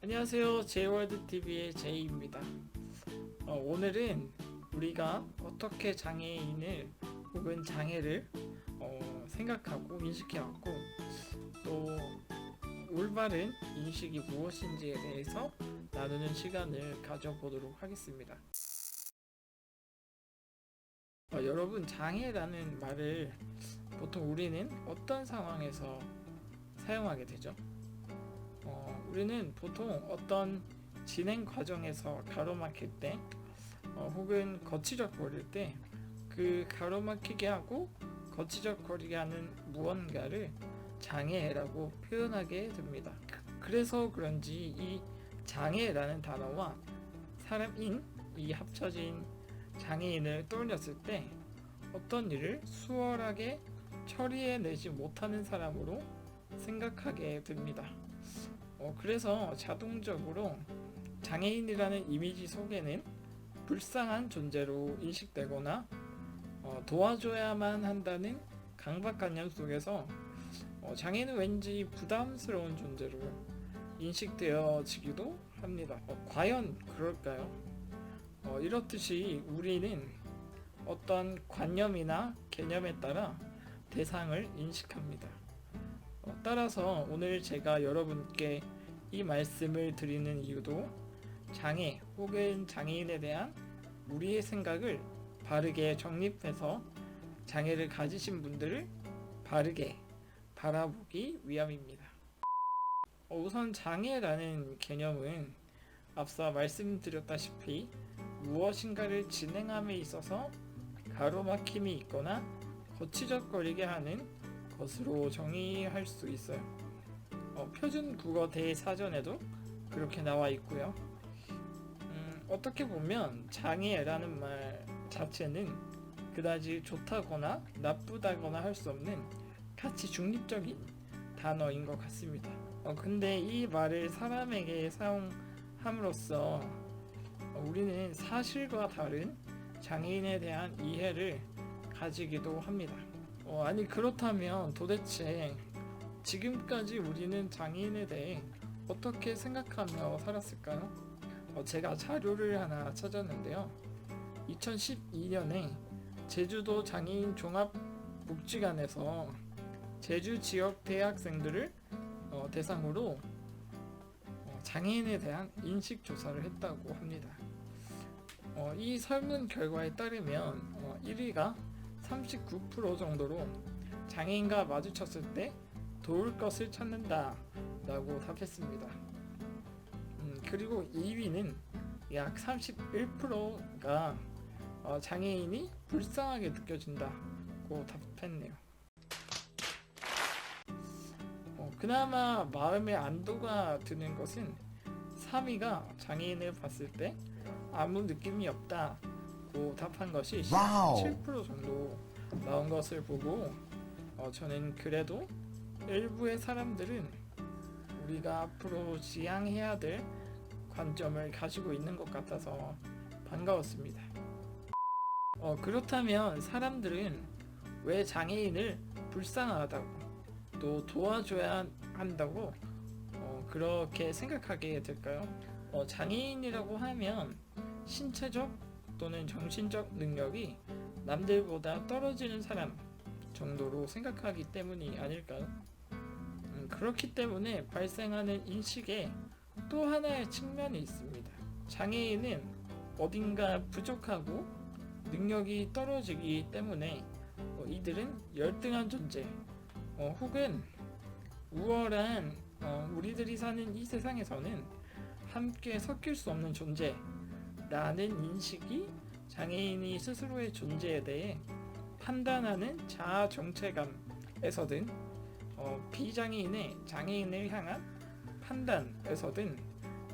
안녕하세요. 제이월드TV의 제이입니다. 오늘은 우리가 어떻게 장애인을 혹은 장애를 생각하고 인식해왔고 또 올바른 인식이 무엇인지에 대해서 나누는 시간을 가져보도록 하겠습니다. 여러분, 장애라는 말을 보통 우리는 어떤 상황에서 사용하게 되죠? 우리는 보통 어떤 진행 과정에서 가로막힐 때 혹은 거치적거릴 때 그 가로막히게 하고 거치적거리게 하는 무언가를 장애라고 표현하게 됩니다. 그래서 그런지 이 장애라는 단어와 사람인 이 합쳐진 장애인을 떠올렸을 때 어떤 일을 수월하게 처리해내지 못하는 사람으로 생각하게 됩니다. 그래서 자동적으로 장애인이라는 이미지 속에는 불쌍한 존재로 인식되거나 도와줘야만 한다는 강박관념 속에서 장애인은 왠지 부담스러운 존재로 인식되어지기도 합니다. 과연 그럴까요? 이렇듯이 우리는 어떤 관념이나 개념에 따라 대상을 인식합니다. 따라서 오늘 제가 여러분께 이 말씀을 드리는 이유도 장애 혹은 장애인에 대한 우리의 생각을 바르게 정립해서 장애를 가지신 분들을 바르게 바라보기 위함입니다. 우선 장애라는 개념은 앞서 말씀드렸다시피 무엇인가를 진행함에 있어서 가로막힘이 있거나 거치적거리게 하는 것으로 정의할 수 있어요. 표준 국어 대사전에도 그렇게 나와 있고요. 어떻게 보면 장애라는 말 자체는 그다지 좋다거나 나쁘다거나 할 수 없는 가치 중립적인 단어인 것 같습니다. 근데 이 말을 사람에게 사용함으로써 우리는 사실과 다른 장애인에 대한 이해를 가지기도 합니다. 아니 그렇다면 도대체 지금까지 우리는 장애인에 대해 어떻게 생각하며 살았을까요? 제가 자료를 하나 찾았는데요. 2012년에 제주도 장애인 종합복지관에서 제주 지역 대학생들을 대상으로 장애인에 대한 인식조사를 했다고 합니다. 이 설문 결과에 따르면 1위가 39% 정도로 장애인과 마주쳤을 때 도울 것을 찾는다 라고 답했습니다. 그리고 2위는 약 31%가 장애인이 불쌍하게 느껴진다고 답했네요. 그나마 마음의 안도가 드는 것은 3위가 장애인을 봤을 때 아무 느낌이 없다고 답한 것이 17% 정도 나온 것을 보고 저는 그래도 일부의 사람들은 우리가 앞으로 지향해야 될 관점을 가지고 있는 것 같아서 반가웠습니다. 그렇다면 사람들은 왜 장애인을 불쌍하다고 또 도와줘야 한다고 그렇게 생각하게 될까요? 장애인이라고 하면 신체적 또는 정신적 능력이 남들보다 떨어지는 사람 정도로 생각하기 때문이 아닐까요? 그렇기 때문에 발생하는 인식에 또 하나의 측면이 있습니다. 장애인은 어딘가 부족하고 능력이 떨어지기 때문에 이들은 열등한 존재 혹은 우월한 우리들이 사는 이 세상에서는 함께 섞일 수 없는 존재라는 인식이 장애인이 스스로의 존재에 대해 판단하는 자아 정체감에서든 비장애인의 장애인을 향한 판단에서든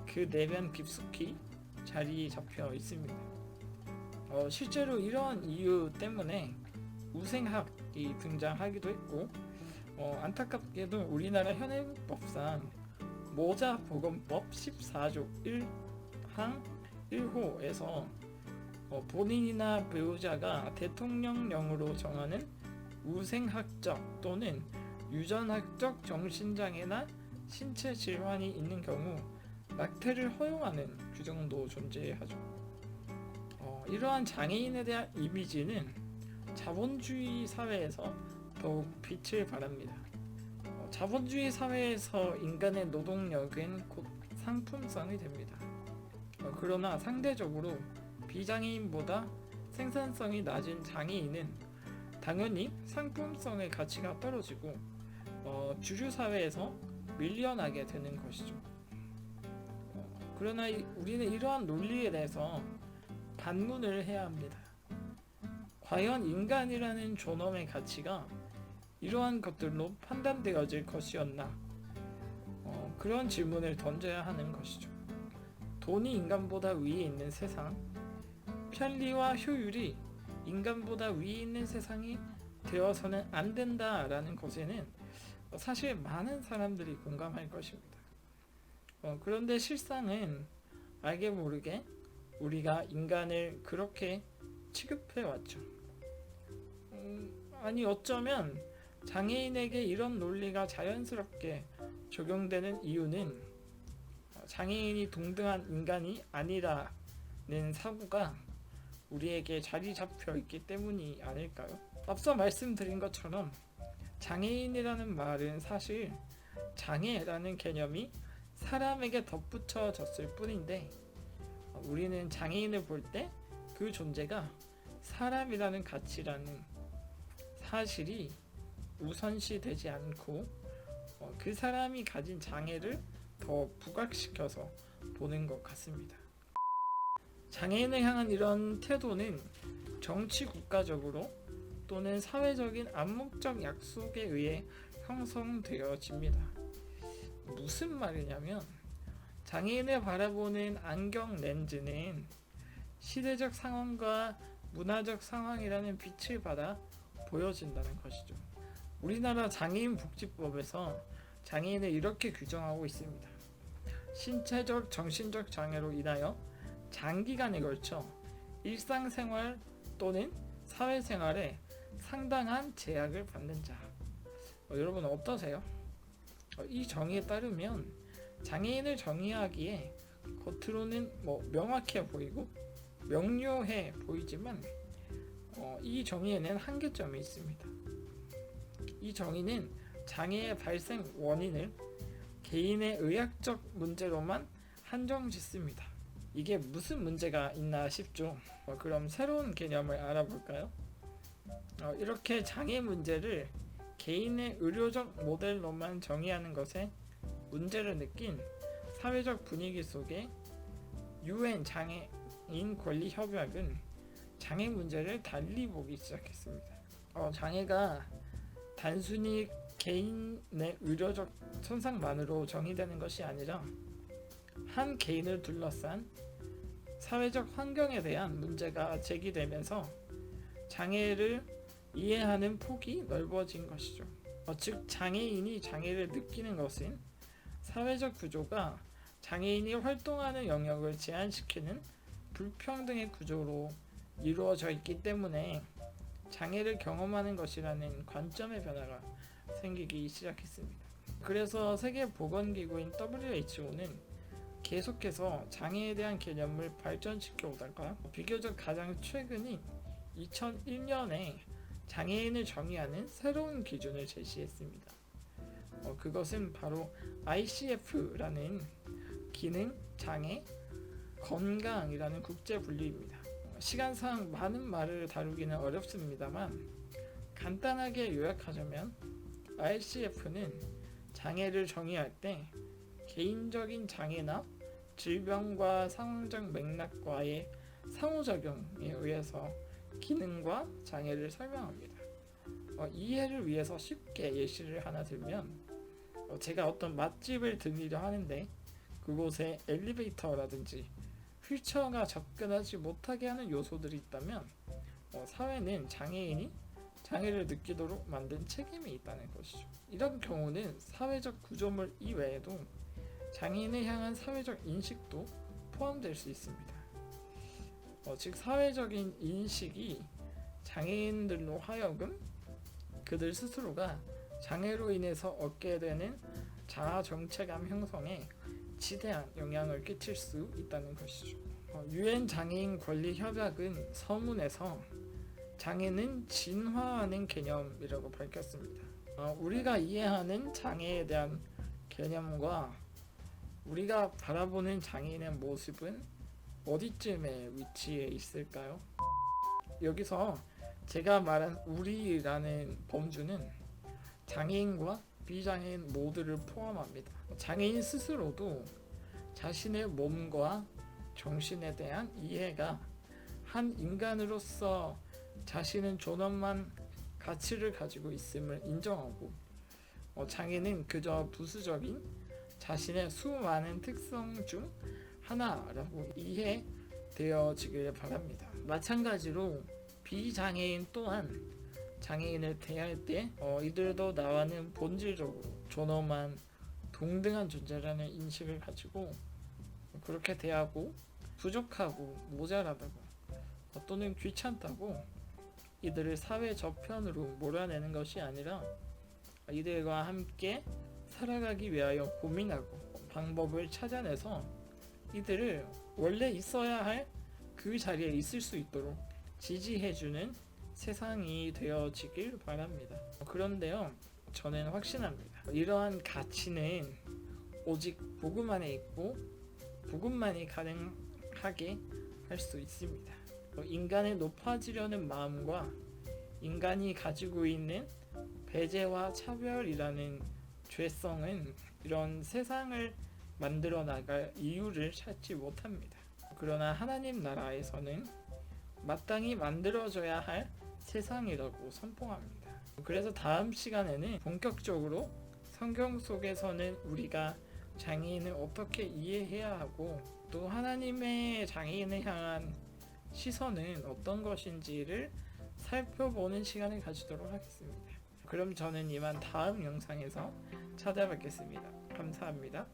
그 내면 깊숙이 자리 잡혀 있습니다. 실제로 이러한 이유 때문에 우생학이 등장하기도 했고 안타깝게도 우리나라 현행법상 모자보건법 14조 1항 1호에서 본인이나 배우자가 대통령령으로 정하는 우생학적 또는 유전학적 정신장애나 신체 질환이 있는 경우 낙태를 허용하는 규정도 존재하죠. 이러한 장애인에 대한 이미지는 자본주의 사회에서 더욱 빛을 발합니다. 자본주의 사회에서 인간의 노동력은 곧 상품성이 됩니다. 그러나 상대적으로 비장애인보다 생산성이 낮은 장애인은 당연히 상품성의 가치가 떨어지고 주류 사회에서 밀려나게 되는 것이죠. 그러나 우리는 이러한 논리에 대해서 반문을 해야 합니다. 과연 인간이라는 존엄의 가치가 이러한 것들로 판단되어질 것이었나? 그런 질문을 던져야 하는 것이죠. 돈이 인간보다 위에 있는 세상, 편리와 효율이 인간보다 위에 있는 세상이 되어서는 안 된다라는 것에는 사실 많은 사람들이 공감할 것입니다. 그런데 실상은 알게 모르게 우리가 인간을 그렇게 취급해 왔죠. 아니 어쩌면 장애인에게 이런 논리가 자연스럽게 적용되는 이유는 장애인이 동등한 인간이 아니라는 사고가 우리에게 자리 잡혀 있기 때문이 아닐까요? 앞서 말씀드린 것처럼 장애인이라는 말은 사실 장애라는 개념이 사람에게 덧붙여졌을 뿐인데 우리는 장애인을 볼 때 그 존재가 사람이라는 가치라는 사실이 우선시 되지 않고 그 사람이 가진 장애를 더 부각시켜서 보는 것 같습니다. 장애인을 향한 이런 태도는 정치 국가적으로 또는 사회적인 암묵적 약속에 의해 형성되어집니다. 무슨 말이냐면 장애인을 바라보는 안경 렌즈는 시대적 상황과 문화적 상황이라는 빛을 받아 보여진다는 것이죠. 우리나라 장애인 복지법에서 장애인을 이렇게 규정하고 있습니다. 신체적, 정신적 장애로 인하여 장기간에 걸쳐 일상생활 또는 사회생활에 상당한 제약을 받는 자. 여러분 어떠세요? 이 정의에 따르면 장애인을 정의하기에 겉으로는 명확해 보이고 명료해 보이지만 이 정의에는 한계점이 있습니다. 이 정의는 장애의 발생 원인을 개인의 의학적 문제로만 한정짓습니다. 이게 무슨 문제가 있나 싶죠. 그럼 새로운 개념을 알아볼까요? 이렇게 장애 문제를 개인의 의료적 모델로만 정의하는 것에 문제를 느낀 사회적 분위기 속에 UN 장애인 권리 협약은 장애 문제를 달리 보기 시작했습니다. 장애가 단순히 개인의 의료적 손상만으로 정의되는 것이 아니라 한 개인을 둘러싼 사회적 환경에 대한 문제가 제기되면서 장애를 이해하는 폭이 넓어진 것이죠. 즉 장애인이 장애를 느끼는 것은 사회적 구조가 장애인이 활동하는 영역을 제한시키는 불평등의 구조로 이루어져 있기 때문에 장애를 경험하는 것이라는 관점의 변화가 생기기 시작했습니다. 그래서 세계보건기구인 WHO는 계속해서 장애에 대한 개념을 발전시켜 오다가 비교적 가장 최근인 2001년에 장애인을 정의하는 새로운 기준을 제시했습니다. 그것은 바로 ICF라는 기능, 장애, 건강이라는 국제 분류입니다. 시간상 많은 말을 다루기는 어렵습니다만 간단하게 요약하자면 ICF는 장애를 정의할 때 개인적인 장애나 질병과 상황적 맥락과의 상호작용에 의해서 기능과 장애를 설명합니다. 이해를 위해서 쉽게 예시를 하나 들면 제가 어떤 맛집을 들리려 하는데 그곳에 엘리베이터라든지 휠체어가 접근하지 못하게 하는 요소들이 있다면 사회는 장애인이 장애를 느끼도록 만든 책임이 있다는 것이죠. 이런 경우는 사회적 구조물 이외에도 장애인을 향한 사회적 인식도 포함될 수 있습니다. 즉 사회적인 인식이 장애인들로 하여금 그들 스스로가 장애로 인해서 얻게 되는 자아 정체감 형성에 지대한 영향을 끼칠 수 있다는 것이죠. 유엔 장애인 권리 협약은 서문에서 장애는 진화하는 개념이라고 밝혔습니다. 우리가 이해하는 장애에 대한 개념과 우리가 바라보는 장애인의 모습은 어디쯤에 위치해 있을까요? 여기서 제가 말한 우리라는 범주는 장애인과 비장애인 모두를 포함합니다. 장애인 스스로도 자신의 몸과 정신에 대한 이해가 한 인간으로서 자신은 존엄한 가치를 가지고 있음을 인정하고 장애는 그저 부수적인 자신의 수많은 특성 중 하나라고 이해되어지길 바랍니다. 마찬가지로 비장애인 또한 장애인을 대할 때 이들도 나와는 본질적으로 존엄한 동등한 존재라는 인식을 가지고 그렇게 대하고 부족하고 모자라다고 또는 귀찮다고 이들을 사회 저편으로 몰아내는 것이 아니라 이들과 함께 살아가기 위하여 고민하고 방법을 찾아내서 이들을 원래 있어야 할 그 자리에 있을 수 있도록 지지해주는 세상이 되어지길 바랍니다. 그런데요, 저는 확신합니다. 이러한 가치는 오직 복음 안에 있고 복음만이 가능하게 할 수 있습니다. 인간의 높아지려는 마음과 인간이 가지고 있는 배제와 차별이라는 죄성은 이런 세상을 만들어 나갈 이유를 찾지 못합니다. 그러나 하나님 나라에서는 마땅히 만들어져야 할 세상이라고 선포합니다. 그래서 다음 시간에는 본격적으로 성경 속에서는 우리가 장애인을 어떻게 이해해야 하고 또 하나님의 장애인을 향한 시선은 어떤 것인지를 살펴보는 시간을 가지도록 하겠습니다. 그럼 저는 이만 다음 영상에서 찾아뵙겠습니다. 감사합니다.